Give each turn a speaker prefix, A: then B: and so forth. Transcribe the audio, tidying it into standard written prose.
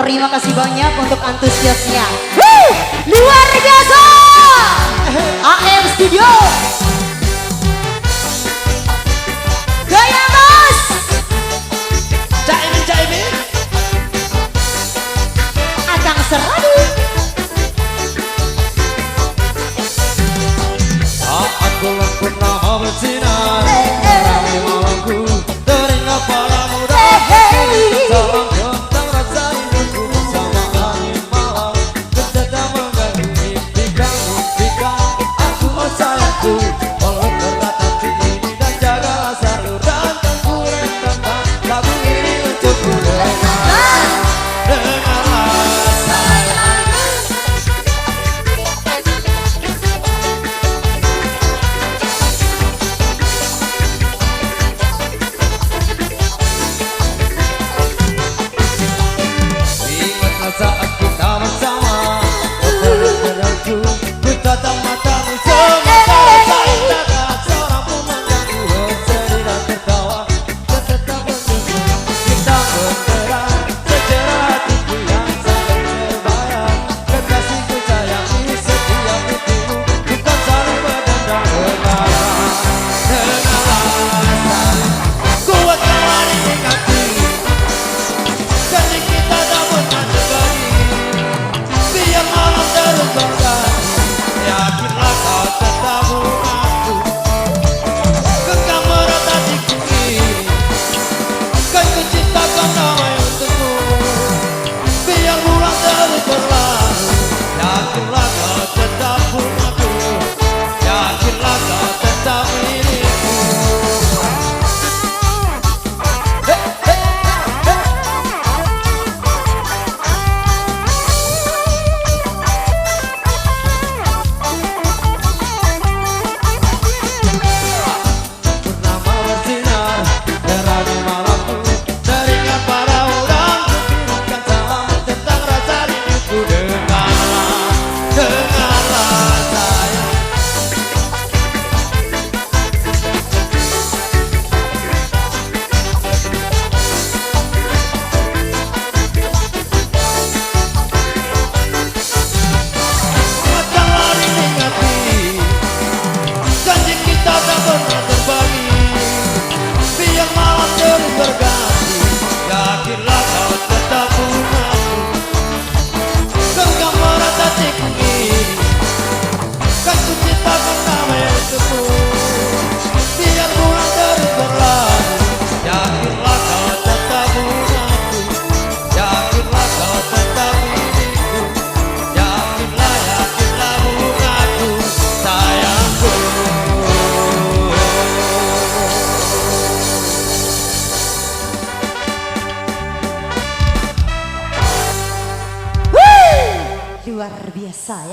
A: Terima kasih banyak untuk antusiasnya. Luar biasa. AM Studio. Gaya Mas.
B: Caimin.
A: Akang Seradu.
B: Saat bulan purnama bersinar, menerangi malamku, teringat para muda. Salam tentang rasa hidupku bersama angin malam, terjadi mengganggu mimpikan aku oh sayangku. Walau tertatap di ini dan jagalah saluran tempuran tentang lagu ini untukku. Dengarlah sayang. Ingatlah saat kita bersama, terdengarku, ku tatap matamu sementara tak indah seorang pun mengganggu. Bersedih dan tertawa, tetap menunggu kita bergerak sejarah hatiku yang saling terbayang. Kekasihku sayangi setiap mimpimu, bukan saling berdendam berdarah. Dengarlah sayang, kuatkanlah ini hati, janji kita tak pernah terbagi. Biar malam terus berganti, yakinlah kau tetap bungaku. Genggam erat hatiku ini, kan ku ciptakan damai untukmu. Biar bulan terus berlalu, yakinlah kau tetap bungaku. Yakinlah kau tetap milikku. Purnama bersinar, menerangi malamku, teringat para orang, kukirimkan salam tentang rasa rinduku. Dengarlah sayang. Kuatkanlah rindu hati, janji kita tak pernah terbagi. Biar malam terus berganti, yakinlah kau tetap bungaku. Genggam erat hatiku ini, kan ku ciptakan damai untukmu. Biar bulan terus berlalu, yakinlah kau tetap bungaku. Yakinlah kau tetap milikku. Yakinlah bungaku, sayangku.
A: Luar biasa ya.